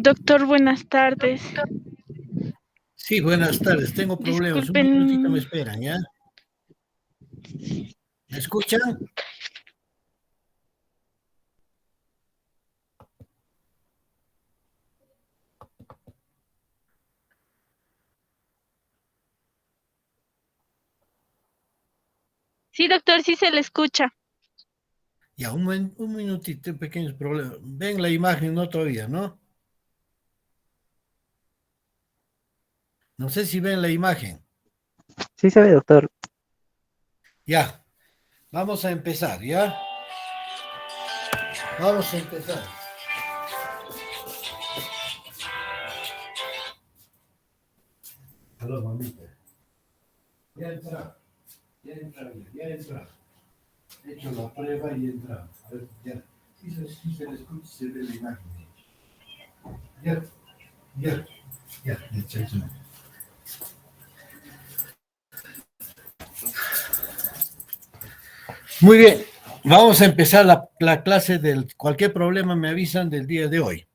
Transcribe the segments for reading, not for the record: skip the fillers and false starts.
Doctor, buenas tardes. Sí, buenas tardes. Tengo problemas. Un Disculpen. minutito me esperan, ¿ya? ¿Me escuchan? Sí, doctor, sí se le escucha. Ya, un minutito, pequeños problemas. Ven la imagen, no todavía, ¿no? No sé si ven la imagen. Sí se ve, doctor. Ya, vamos a empezar, ¿ya? Vamos a empezar. Aló, mamita. Ya entra, ya entra. He hecho la prueba y entra. A ver, ya. Sí se le escucha, se ve la imagen. Ya, ya, ya, ya. Muy bien, vamos a empezar la clase del cualquier problema me avisan del día de hoy.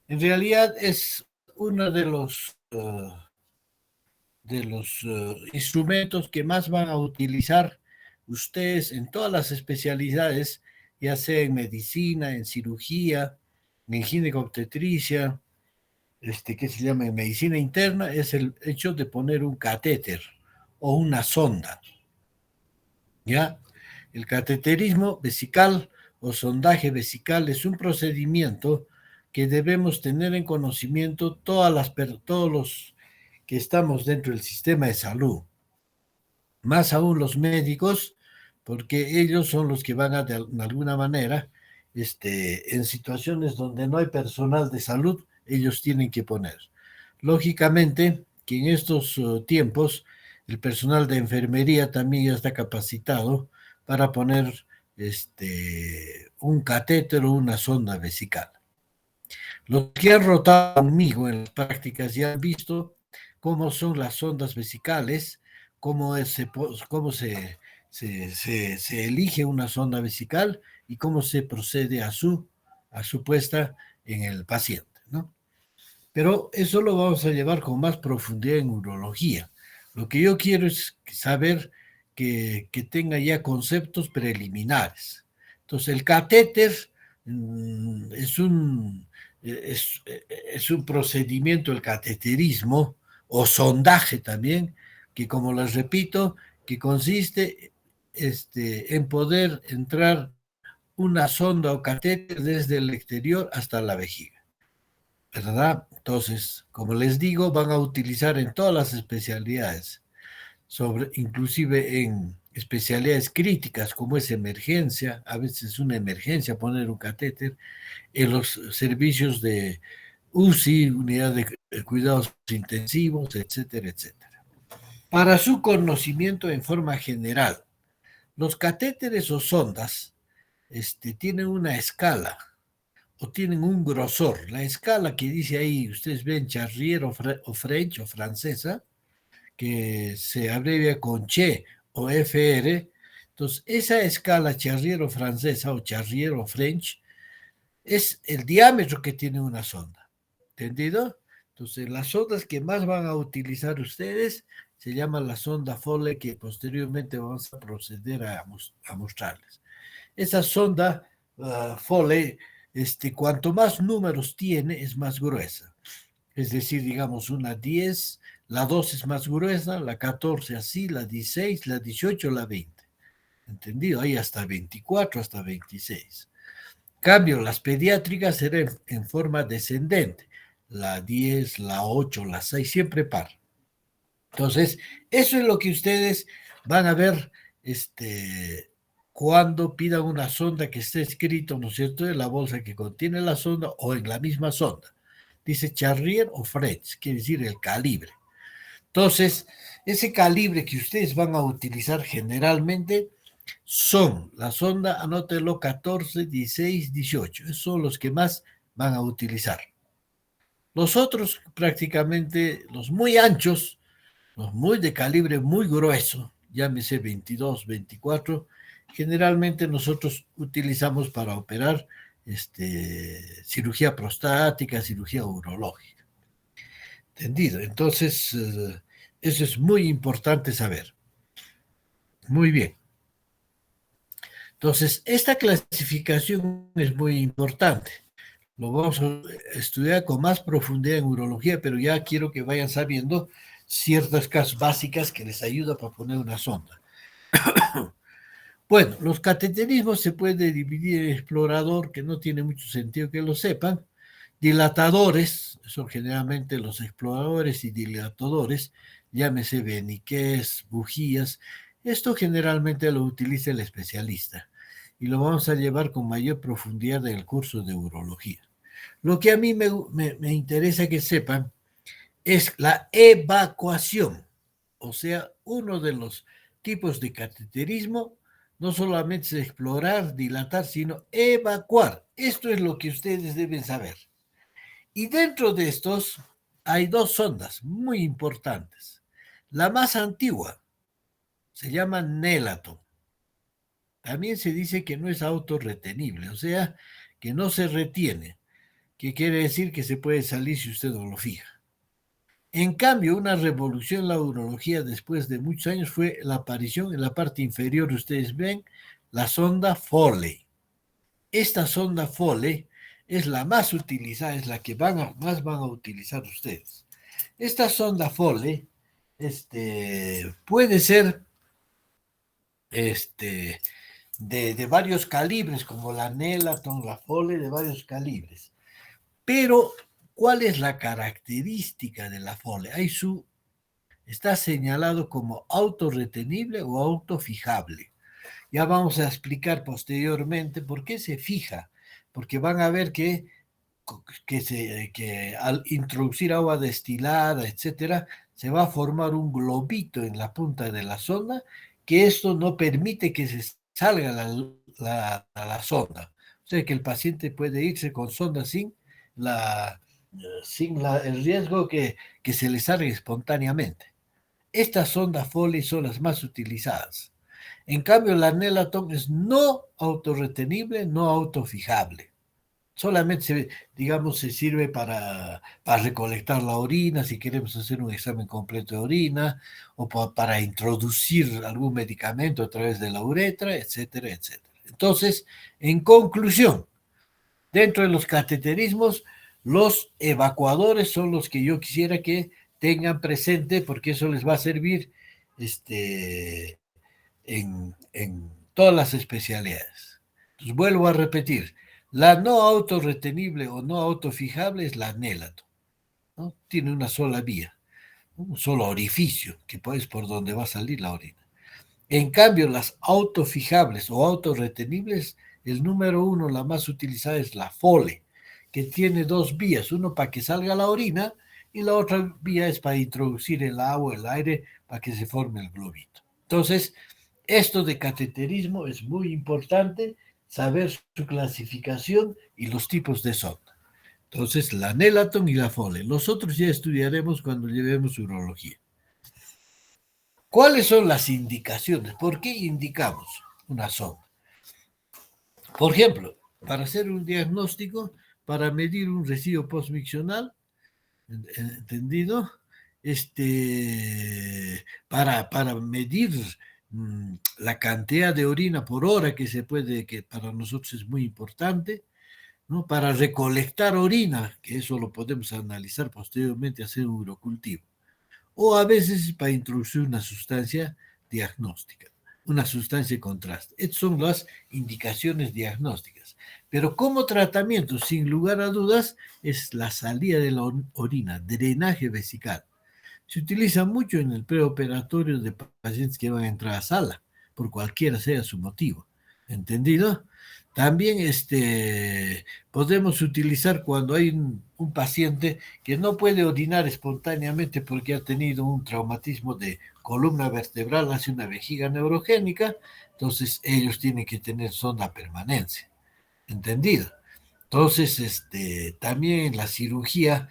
En realidad es uno de los instrumentos que más van a utilizar ustedes en todas las especialidades, ya sea en medicina, en cirugía, en ginecobstetricia, que se llama en medicina interna, es el hecho de poner un catéter o una sonda, ¿ya? El cateterismo vesical o sondaje vesical es un procedimiento que debemos tener en conocimiento todos los que estamos dentro del sistema de salud, más aún los médicos, porque ellos son los que van a, de alguna manera, en situaciones donde no hay personal de salud, ellos tienen que poner. Lógicamente que en estos tiempos el personal de enfermería también ya está capacitado para poner un catéter o una sonda vesical. Los que han rotado conmigo en las prácticas ya han visto cómo son las sondas vesicales, cómo se elige una sonda vesical y cómo se procede a su puesta en el paciente, ¿no? Pero eso lo vamos a llevar con más profundidad en urología. Lo que yo quiero es saber que tenga ya conceptos preliminares. Entonces, el catéter es un procedimiento, el cateterismo, o sondaje también, que como les repito, que consiste en poder entrar una sonda o catéter desde el exterior hasta la vejiga, ¿verdad? Entonces, como les digo, van a utilizar en todas las especialidades, inclusive en especialidades críticas como es emergencia, a veces es una emergencia poner un catéter, en los servicios de UCI, unidad de cuidados intensivos, etcétera, etcétera. Para su conocimiento en forma general, los catéteres o sondas tienen una escala o tienen un grosor. La escala que dice ahí, ustedes ven Charrier o French o francesa, que se abrevia con Che o FR. Entonces, esa escala Charrier o francesa o Charrier o French es el diámetro que tiene una sonda. ¿Entendido? Entonces, las sondas que más van a utilizar ustedes se llama la sonda Foley, que posteriormente vamos a proceder a mostrarles. Esa sonda Foley, cuanto más números tiene, es más gruesa. Es decir, digamos, una 10, la 2 es más gruesa, la 14 así, la 16, la 18, la 20. ¿Entendido? Ahí hasta 24, hasta 26. Cambio, las pediátricas serán en forma descendente. La 10, la 8, la 6, siempre par. Entonces, eso es lo que ustedes van a ver cuando pidan una sonda que esté escrito, ¿no es cierto?, en la bolsa que contiene la sonda o en la misma sonda. Dice Charrier o French, quiere decir el calibre. Entonces, ese calibre que ustedes van a utilizar generalmente son la sonda, anótelo, 14, 16, 18. Esos son los que más van a utilizar. Los otros, prácticamente, los muy anchos, los muy de calibre muy grueso, llámese 22, 24, generalmente nosotros utilizamos para operar cirugía prostática, cirugía urológica. ¿Entendido? Entonces, eso es muy importante saber. Muy bien. Entonces, esta clasificación es muy importante. Lo vamos a estudiar con más profundidad en urología, pero ya quiero que vayan sabiendo ciertas cosas básicas que les ayuda para poner una sonda. Bueno, los cateterismos se puede dividir en explorador, que no tiene mucho sentido que lo sepan, dilatadores, son generalmente los exploradores y dilatadores, llámese veniqués, bujías, esto generalmente lo utiliza el especialista y lo vamos a llevar con mayor profundidad en el curso de urología. Lo que a mí me interesa que sepan es la evacuación, o sea, uno de los tipos de cateterismo no solamente es explorar, dilatar, sino evacuar. Esto es lo que ustedes deben saber. Y dentro de estos hay dos sondas muy importantes. La más antigua se llama Nelaton. También se dice que no es autorretenible, o sea, que no se retiene, que quiere decir que se puede salir si usted no lo fija. En cambio, una revolución en la urología después de muchos años fue la aparición en la parte inferior, ustedes ven, la sonda Foley. Esta sonda Foley es la más utilizada, es la que más van a utilizar ustedes. Esta sonda Foley puede ser de varios calibres, como la Nelaton, la Foley, de varios calibres. Pero, ¿cuál es la característica de la Foley? Está señalado como autorretenible o autofijable. Ya vamos a explicar posteriormente por qué se fija, porque van a ver que al introducir agua destilada, etcétera, se va a formar un globito en la punta de la sonda, que esto no permite que se salga la sonda. O sea que el paciente puede irse con sonda sin el riesgo que se le salga espontáneamente. Estas sondas Foley son las más utilizadas. En cambio, la Nelaton es no autorretenible, no autofijable. Solamente, digamos, se sirve para recolectar la orina, si queremos hacer un examen completo de orina, o para introducir algún medicamento a través de la uretra, etcétera, etcétera. Entonces, en conclusión, dentro de los cateterismos, los evacuadores son los que yo quisiera que tengan presente, porque eso les va a servir en todas las especialidades. Entonces, vuelvo a repetir, la no autorretenible o no autofijable es la Nelaton, ¿no? Tiene una sola vía, un solo orificio, que es por donde va a salir la orina. En cambio, las autofijables o autorretenibles, el número uno, la más utilizada es la Foley, que tiene dos vías, uno para que salga la orina y la otra vía es para introducir el agua, el aire, para que se forme el globito. Entonces, esto de cateterismo es muy importante, saber su clasificación y los tipos de sonda. Entonces, la Nelaton y la Foley. Los otros ya estudiaremos cuando llevemos urología. ¿Cuáles son las indicaciones? ¿Por qué indicamos una sonda? Por ejemplo, para hacer un diagnóstico, para medir un residuo postmiccional, ¿entendido? Para medir la cantidad de orina por hora que para nosotros es muy importante, ¿no? Para recolectar orina, que eso lo podemos analizar posteriormente, hacer un urocultivo. O a veces para introducir una sustancia diagnóstica, una sustancia de contraste. Estas son las indicaciones diagnósticas. Pero como tratamiento, sin lugar a dudas, es la salida de la orina, drenaje vesical. Se utiliza mucho en el preoperatorio de pacientes que van a entrar a sala, por cualquiera sea su motivo. ¿Entendido? También podemos utilizar cuando hay un paciente que no puede orinar espontáneamente porque ha tenido un traumatismo de columna vertebral hacia una vejiga neurogénica, entonces ellos tienen que tener sonda permanencia. ¿Entendido? Entonces, también la cirugía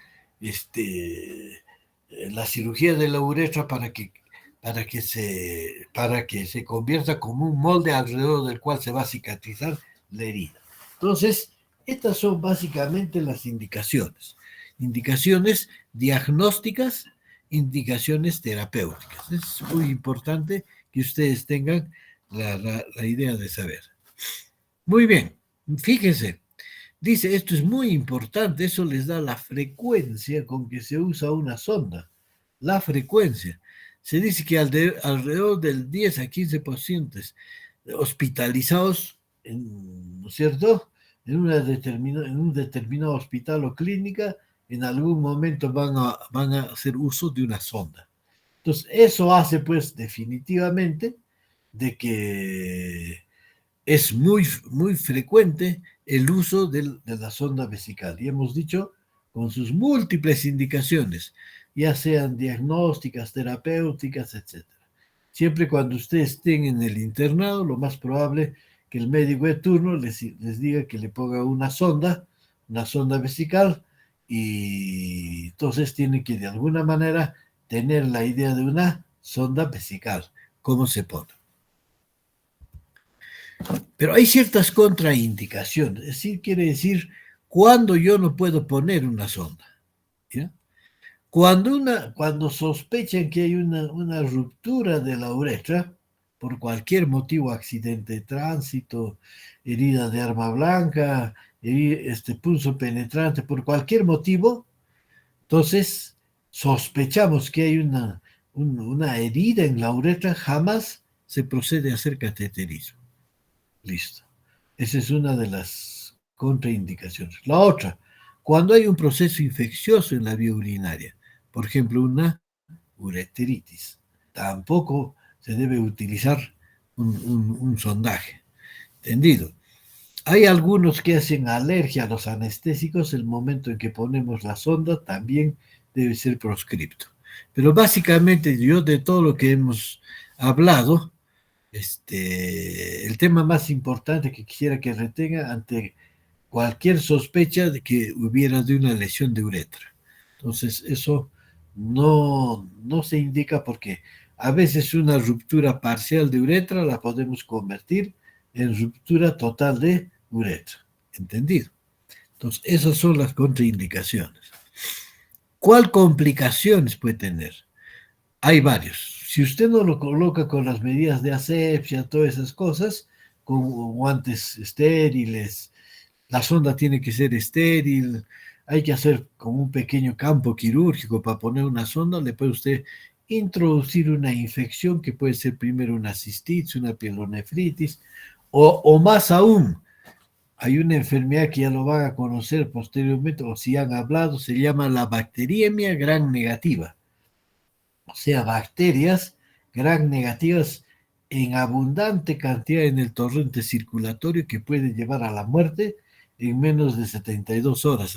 de la uretra para que se convierta como un molde alrededor del cual se va a cicatrizar la herida. Entonces, Estas son básicamente las indicaciones. Indicaciones diagnósticas, indicaciones terapéuticas. Es muy importante que ustedes tengan la idea de saber. Muy bien, fíjense. Dice, esto es muy importante, eso les da la frecuencia con que se usa una sonda. La frecuencia. Se dice que alrededor del 10 a 15% hospitalizados, ¿no es cierto? En un determinado hospital o clínica, en algún momento van a hacer uso de una sonda. Entonces, eso hace pues definitivamente de que es muy frecuente el uso de la sonda vesical. Y hemos dicho con sus múltiples indicaciones, ya sean diagnósticas, terapéuticas, etc. Siempre cuando ustedes estén en el internado, lo más probable que el médico de turno les diga que le ponga una sonda vesical, y entonces tienen que de alguna manera tener la idea de una sonda vesical, cómo se pone. Pero hay ciertas contraindicaciones, es decir, quiere decir cuando yo no puedo poner una sonda. ¿Ya? Cuando sospechan que hay una ruptura de la uretra, por cualquier motivo, accidente de tránsito, herida de arma blanca, pulso penetrante, por cualquier motivo, entonces sospechamos que hay una herida en la uretra, jamás se procede a hacer cateterismo. Listo. Esa es una de las contraindicaciones. La otra, cuando hay un proceso infeccioso en la vía urinaria, por ejemplo, una ureteritis, tampoco se debe utilizar un sondaje. ¿Entendido? Hay algunos que hacen alergia a los anestésicos, el momento en que ponemos la sonda también debe ser proscripto. Pero básicamente yo de todo lo que hemos hablado, el tema más importante que quisiera que retenga ante cualquier sospecha de que hubiera de una lesión de uretra. Entonces, eso no se indica porque a veces una ruptura parcial de uretra la podemos convertir en ruptura total de uretra. ¿Entendido? Entonces, esas son las contraindicaciones. ¿Cuál complicaciones puede tener? Hay varios. Si usted no lo coloca con las medidas de asepsia, todas esas cosas, con guantes estériles, la sonda tiene que ser estéril, hay que hacer como un pequeño campo quirúrgico para poner una sonda, le puede usted introducir una infección que puede ser primero una cistitis, una pielonefritis, o más aún, hay una enfermedad que ya lo van a conocer posteriormente, o si han hablado, se llama la bacteriemia gram negativa. O sea, bacterias gram negativas en abundante cantidad en el torrente circulatorio que puede llevar a la muerte en menos de 72 horas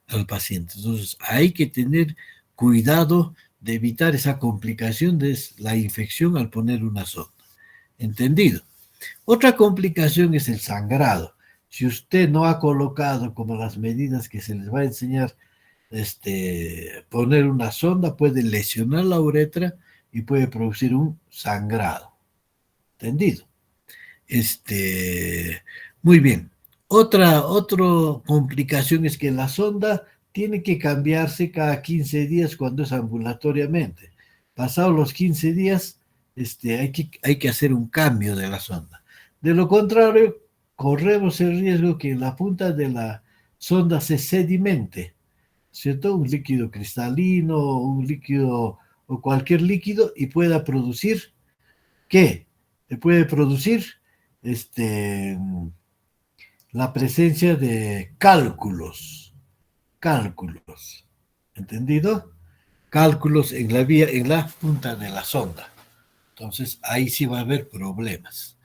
al paciente. Entonces, hay que tener cuidado de evitar esa complicación de la infección al poner una sonda. ¿Entendido? Otra complicación es el sangrado. Si usted no ha colocado como las medidas que se les va a enseñar, poner una sonda, puede lesionar la uretra y puede producir un sangrado. ¿Entendido? Muy bien. Otra complicación es que la sonda tiene que cambiarse cada 15 días cuando es ambulatoriamente. Pasados los 15 días, hay que hacer un cambio de la sonda. De lo contrario, corremos el riesgo que en la punta de la sonda se sedimente, ¿cierto? Un líquido cristalino, un líquido o cualquier líquido, y pueda producir, ¿qué? Puede producir la presencia de cálculos, ¿entendido? Cálculos en la punta de la sonda. Entonces, ahí sí va a haber problemas.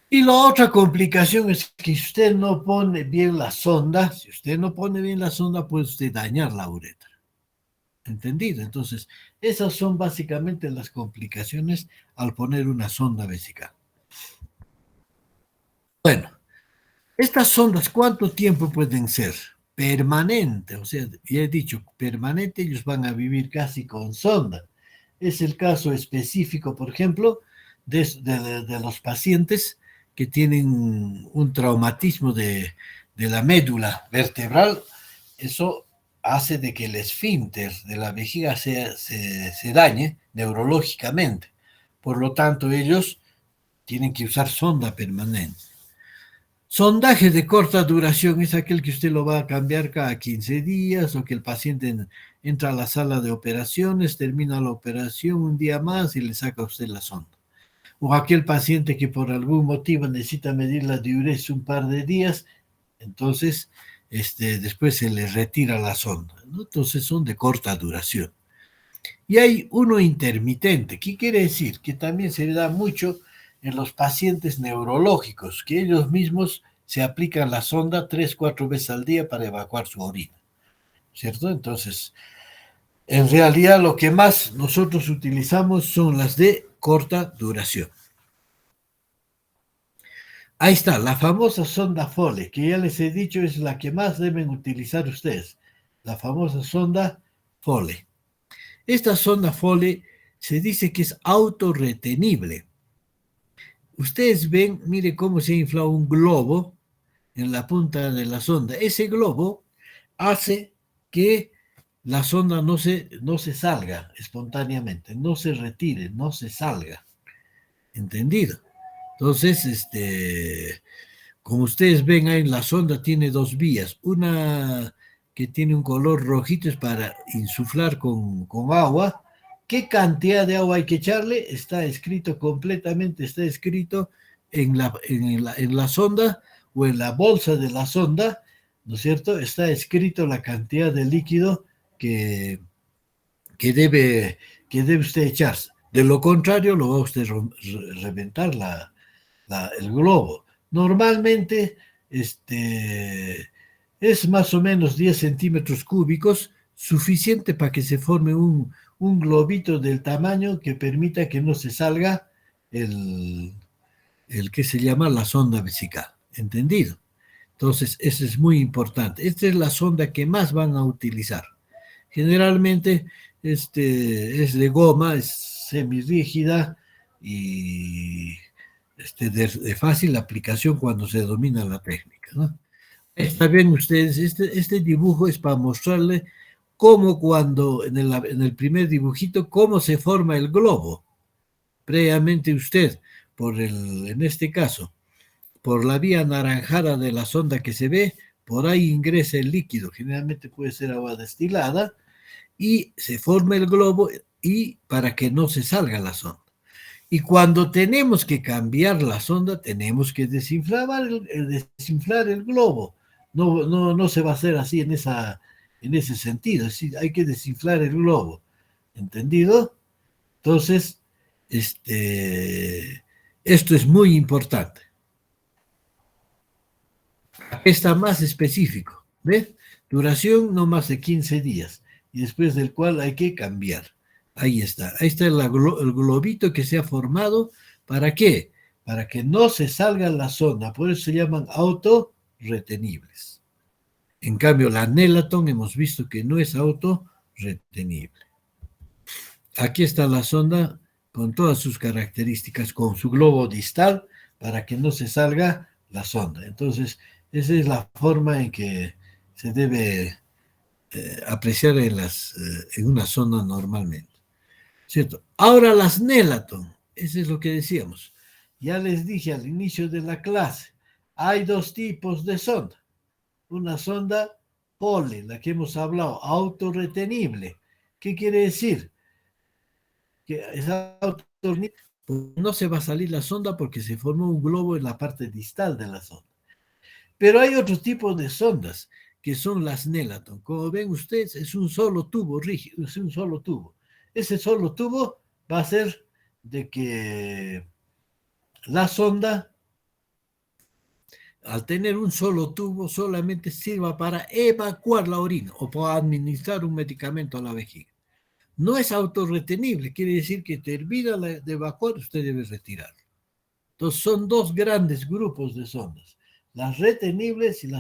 Y la otra complicación es que si usted no pone bien la sonda, puede usted dañar la uretra. ¿Entendido? Entonces, esas son básicamente las complicaciones al poner una sonda vesical. Bueno, estas sondas, ¿cuánto tiempo pueden ser? Permanente, o sea, ya he dicho, permanente, ellos van a vivir casi con sonda. Es el caso específico, por ejemplo, de los pacientes que tienen un traumatismo de de la médula vertebral, eso hace de que el esfínter de la vejiga se dañe neurológicamente. Por lo tanto, ellos tienen que usar sonda permanente. Sondaje de corta duración es aquel que usted lo va a cambiar cada 15 días o que el paciente entra a la sala de operaciones, termina la operación un día más y le saca a usted la sonda. O aquel paciente que por algún motivo necesita medir la diuresis un par de días, entonces después se le retira la sonda, ¿no? Entonces son de corta duración. Y hay uno intermitente. ¿Qué quiere decir? Que también se da mucho en los pacientes neurológicos, que ellos mismos se aplican la sonda 3-4 veces al día para evacuar su orina, ¿cierto? Entonces, en realidad lo que más nosotros utilizamos son las de corta duración. Ahí está, la famosa sonda Foley, que ya les he dicho es la que más deben utilizar ustedes. La famosa sonda Foley. Esta sonda Foley se dice que es autorretenible. Ustedes ven, mire cómo se ha inflado un globo en la punta de la sonda. Ese globo hace que la sonda no se salga espontáneamente, no se retire, no se salga. ¿Entendido? Entonces, como ustedes ven ahí, la sonda tiene dos vías. Una que tiene un color rojito es para insuflar con agua. ¿Qué cantidad de agua hay que echarle? Está escrito completamente, está escrito en la sonda o en la bolsa de la sonda, ¿no es cierto? Está escrito la cantidad de líquido que debe usted echarse. De lo contrario, lo va a usted reventar el globo. Normalmente es más o menos 10 centímetros cúbicos, suficiente para que se forme un globito del tamaño que permita que no se salga el que se llama la sonda vesical. ¿Entendido? Entonces, eso es muy importante. Esta es la sonda que más van a utilizar. Generalmente es de goma, es semirrígida y de fácil aplicación cuando se domina la técnica, ¿no? Está bien ustedes, este dibujo es para mostrarle cómo cuando en el primer dibujito, cómo se forma el globo. Previamente usted, en este caso, por la vía anaranjada de la sonda que se ve, por ahí ingresa el líquido, generalmente puede ser agua destilada, y se forma el globo y para que no se salga la sonda. Y cuando tenemos que cambiar la sonda, tenemos que desinflar el globo. No se va a hacer así en ese sentido. Es decir, hay que desinflar el globo. ¿Entendido? Entonces, esto es muy importante. Aquí está más específico. ¿Ves? Duración no más de 15 días. Y después del cual hay que cambiar. Ahí está el globito que se ha formado. ¿Para qué? Para que no se salga la sonda. Por eso se llaman autorretenibles. En cambio, la Nelaton hemos visto que no es autorretenible. Aquí está la sonda con todas sus características, con su globo distal, para que no se salga la sonda. Entonces, esa es la forma en que se debe apreciar en una sonda normalmente. ¿Cierto? Ahora las Nelaton, eso es lo que decíamos. Ya les dije al inicio de la clase, hay dos tipos de sonda. Una sonda Foley, la que hemos hablado, autorretenible. ¿Qué quiere decir? Que es autorretenible, no se va a salir la sonda porque se formó un globo en la parte distal de la sonda. Pero hay otro tipo de sondas que son las Nelaton. Como ven ustedes, es un solo tubo rígido, es un solo tubo. Ese solo tubo va a hacer de que la sonda, al tener un solo tubo, solamente sirva para evacuar la orina o para administrar un medicamento a la vejiga. No es autorretenible, quiere decir que termina de evacuar, usted debe retirarlo. Entonces son dos grandes grupos de sondas, las retenibles y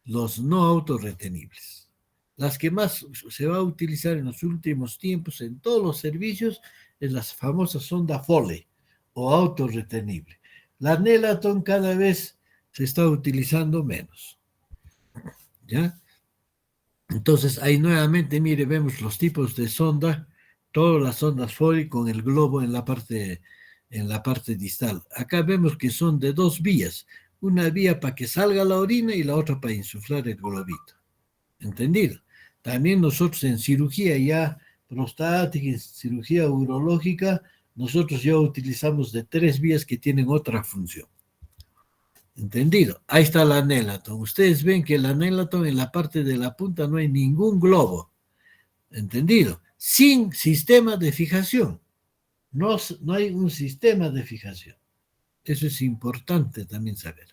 los no autorretenibles. Las que más se va a utilizar en los últimos tiempos en todos los servicios es la famosa sonda Foley o autorretenible. La Nelaton cada vez se está utilizando menos. ¿ya? Entonces, ahí nuevamente, mire, vemos los tipos de sonda, todas las sondas Foley con el globo en la parte distal. Acá vemos que son de dos vías, una vía para que salga la orina y la otra para insuflar el globito. ¿Entendido? También nosotros en cirugía ya prostática, en cirugía urológica, nosotros ya utilizamos de tres vías que tienen otra función. ¿Entendido? Ahí está el anélaton. Ustedes ven que el anélaton en la parte de la punta no hay ningún globo. ¿Entendido? Sin sistema de fijación. No hay un sistema de fijación. Eso es importante también saber.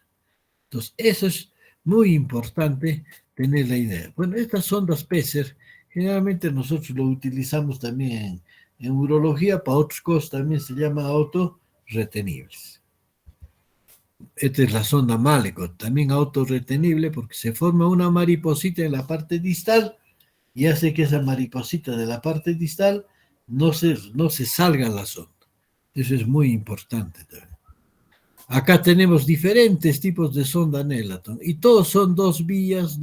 Entonces, eso es muy importante tener la idea. Bueno, estas sondas Pesser, generalmente nosotros lo utilizamos también en urología, para otras cosas también se llama autorretenibles. Esta es la sonda Malecot, también autorretenible porque se forma una mariposita en la parte distal y hace que esa mariposita de la parte distal no se salga la sonda. Eso es muy importante también. Acá tenemos diferentes tipos de sonda Nelaton y todos son dos vías.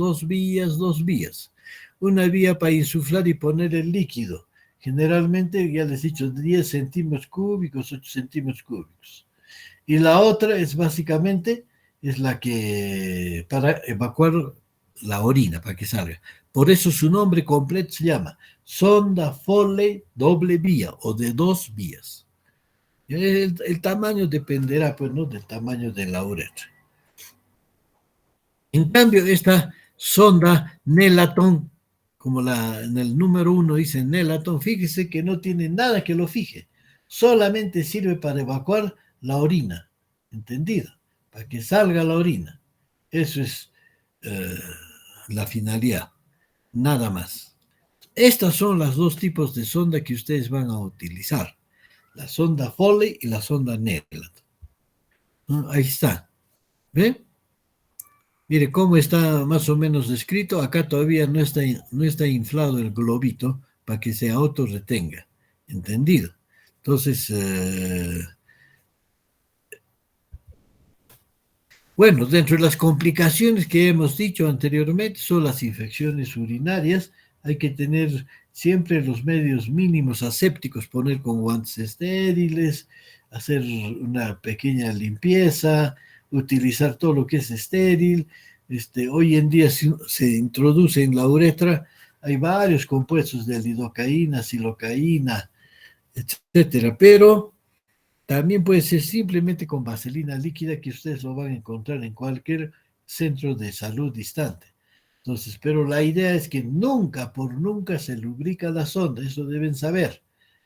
Una vía para insuflar y poner el líquido. Generalmente, ya les he dicho, 10 centímetros cúbicos, 8 centímetros cúbicos. Y la otra es básicamente, es la que, para evacuar la orina, para que salga. Por eso su nombre completo se llama sonda Foley doble vía o de dos vías. El tamaño dependerá, pues, ¿no?, del tamaño de la uretra. En cambio, esta sonda Nelaton, como en el número 1 dice Nelaton, fíjese que no tiene nada que lo fije, solamente sirve para evacuar la orina, ¿entendido? Para que salga la orina. Eso es la finalidad, nada más. Estas son los dos tipos de sonda que ustedes van a utilizar. La sonda Foley y la sonda Nelaton. Ahí está. ¿Ven? Mire cómo está más o menos descrito. Acá todavía no está inflado el globito para que se autorretenga. ¿Entendido? Entonces, bueno, dentro de las complicaciones que hemos dicho anteriormente son las infecciones urinarias. Hay que tener siempre los medios mínimos asépticos, poner con guantes estériles, hacer una pequeña limpieza, utilizar todo lo que es estéril. Hoy en día se introduce en la uretra, hay varios compuestos de lidocaína, silocaína, etcétera, pero también puede ser simplemente con vaselina líquida, que ustedes lo van a encontrar en cualquier centro de salud distante. Entonces, pero la idea es que nunca, por nunca se lubrica la sonda, eso deben saber.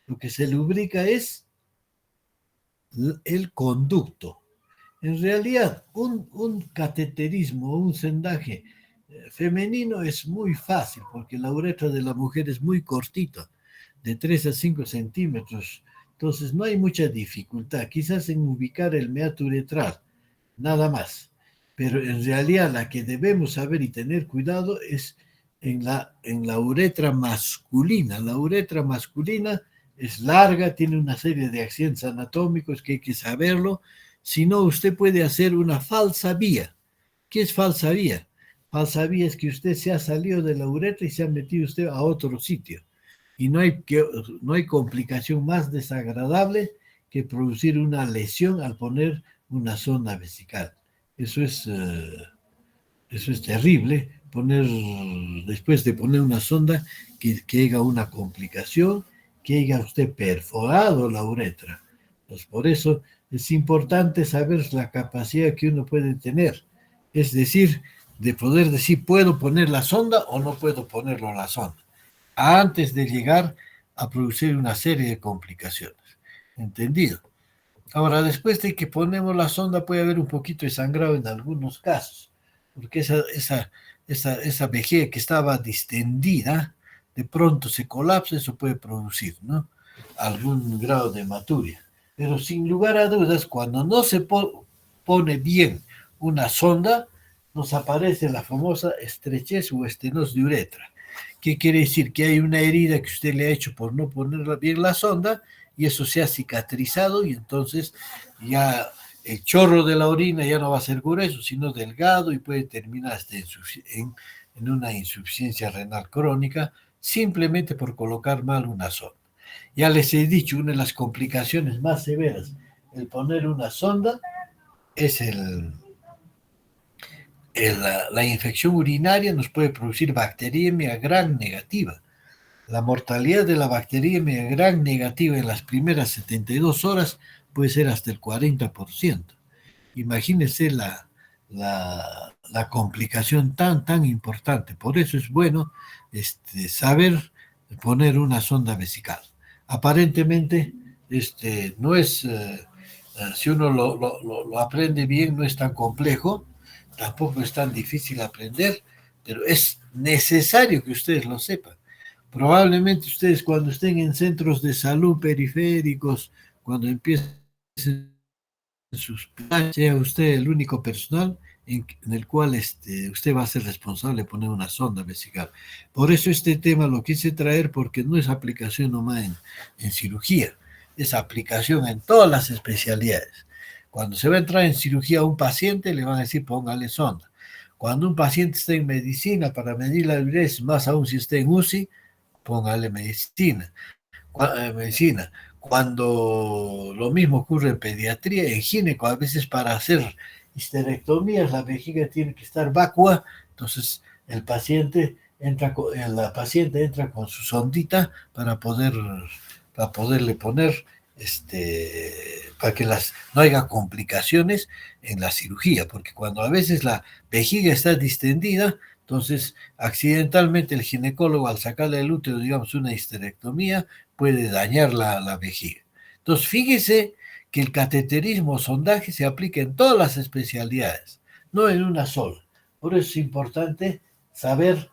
Lo que se lubrica es el conducto. En realidad, un cateterismo, un sendaje femenino es muy fácil, porque la uretra de la mujer es muy cortita, de 3 a 5 centímetros. Entonces, no hay mucha dificultad, quizás en ubicar el meato uretral, nada más. Pero en realidad la que debemos saber y tener cuidado es en la uretra masculina. La uretra masculina es larga, tiene una serie de accidentes anatómicos que hay que saberlo. Si no, usted puede hacer una falsa vía. ¿Qué es falsa vía? Falsa vía es que usted se ha salido de la uretra y se ha metido usted a otro sitio. Y no hay complicación más desagradable que producir una lesión al poner una sonda vesical. Eso es terrible, después de poner una sonda que haya una complicación, que haya usted perforado la uretra. Pues por eso es importante saber la capacidad que uno puede tener. Es decir, de poder decir, ¿puedo poner la sonda o no puedo ponerlo la sonda?, antes de llegar a producir una serie de complicaciones. ¿Entendido? Ahora, después de que ponemos la sonda, puede haber un poquito de sangrado en algunos casos, porque esa vejiga que estaba distendida, de pronto se colapsa, eso puede producir, ¿no?, algún grado de hematuria. Pero sin lugar a dudas, cuando no se pone bien una sonda, nos aparece la famosa estrechez o estenosis de uretra. ¿Qué quiere decir? Que hay una herida que usted le ha hecho por no poner bien la sonda, y eso se ha cicatrizado, y entonces ya el chorro de la orina ya no va a ser grueso, sino delgado, y puede terminar hasta en en una insuficiencia renal crónica simplemente por colocar mal una sonda. Ya les he dicho, una de las complicaciones más severas el poner una sonda es la infección urinaria, nos puede producir bacteriemia gram negativa. La mortalidad de la bacteriemia gram negativa en las primeras 72 horas puede ser hasta el 40%. Imagínense la complicación tan importante. Por eso es bueno saber poner una sonda vesical. Aparentemente, no es, si uno lo aprende bien, no es tan complejo, tampoco es tan difícil aprender, pero es necesario que ustedes lo sepan. Probablemente ustedes cuando estén en centros de salud periféricos, cuando empiecen sus planes, sea usted el único personal en el cual usted va a ser responsable de poner una sonda vesical. Por eso este tema lo quise traer porque no es aplicación nomás en cirugía, es aplicación en todas las especialidades. Cuando se va a entrar en cirugía a un paciente, le van a decir póngale sonda. Cuando un paciente está en medicina para medir la virilidad, más aún si está en UCI, póngale medicina. Medicina. Cuando lo mismo ocurre en pediatría, en gineco, a veces para hacer histerectomías la vejiga tiene que estar vacua, entonces la paciente entra con su sondita para poderle poner para que no haya complicaciones en la cirugía, porque cuando a veces la vejiga está distendida, entonces accidentalmente el ginecólogo al sacarle el útero, digamos una histerectomía, puede dañar la vejiga. Entonces fíjese que el cateterismo o sondaje se aplica en todas las especialidades, no en una sola. Por eso es importante saber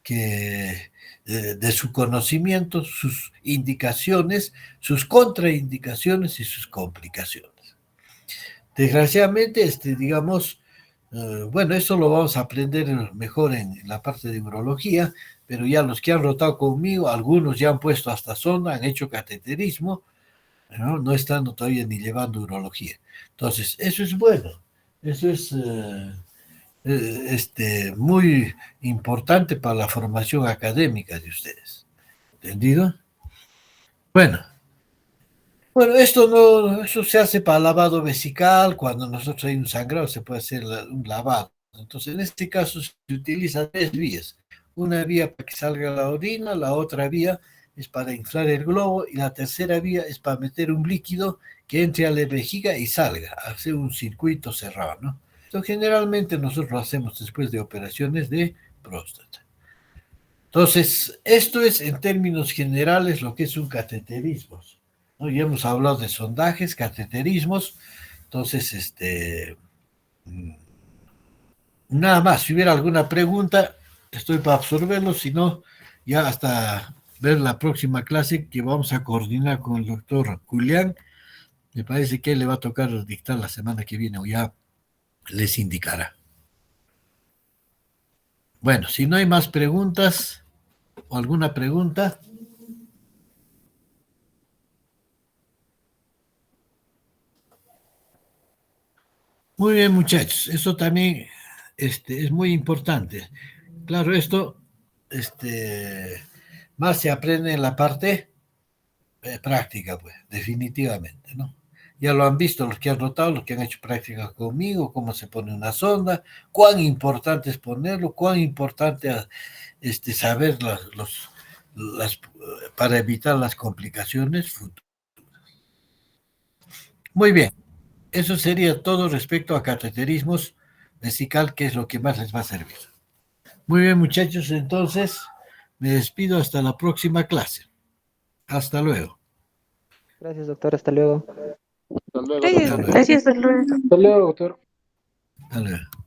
que de su conocimiento, sus indicaciones, sus contraindicaciones y sus complicaciones. Desgraciadamente, digamos, bueno, eso lo vamos a aprender mejor en la parte de urología, pero ya los que han rotado conmigo, algunos ya han puesto hasta sonda, han hecho cateterismo, no están todavía ni llevando urología. Entonces, eso es bueno, eso es muy importante para la formación académica de ustedes. ¿Entendido? Bueno, eso se hace para lavado vesical, cuando nosotros hay un sangrado se puede hacer un lavado. Entonces, en este caso se utiliza 3 vías. Una vía para que salga la orina, la otra vía es para inflar el globo y la tercera vía es para meter un líquido que entre a la vejiga y salga, hacer un circuito cerrado, ¿no? Entonces, generalmente nosotros lo hacemos después de operaciones de próstata. Entonces, esto es en términos generales lo que es un cateterismo, ¿no? Ya hemos hablado de sondajes, cateterismos, entonces, nada más, si hubiera alguna pregunta, estoy para absorberlo, si no, ya hasta ver la próxima clase que vamos a coordinar con el doctor Julián, me parece que él le va a tocar dictar la semana que viene o ya les indicará. Bueno, si no hay más preguntas o alguna pregunta. Muy bien, muchachos, eso también es muy importante. Claro, esto más se aprende en la parte práctica, pues, definitivamente, ¿no? Ya lo han visto los que han rotado, los que han hecho práctica conmigo, cómo se pone una sonda, cuán importante es ponerlo, cuán importante saber para evitar las complicaciones futuras. Muy bien, eso sería todo respecto a cateterismos vesical, que es lo que más les va a servir. Muy bien, muchachos, entonces me despido hasta la próxima clase. Hasta luego. Gracias, doctor. Hasta luego. Hasta luego, Gracias, doctor. gracias, doctor. Hasta luego, doctor. Hasta luego.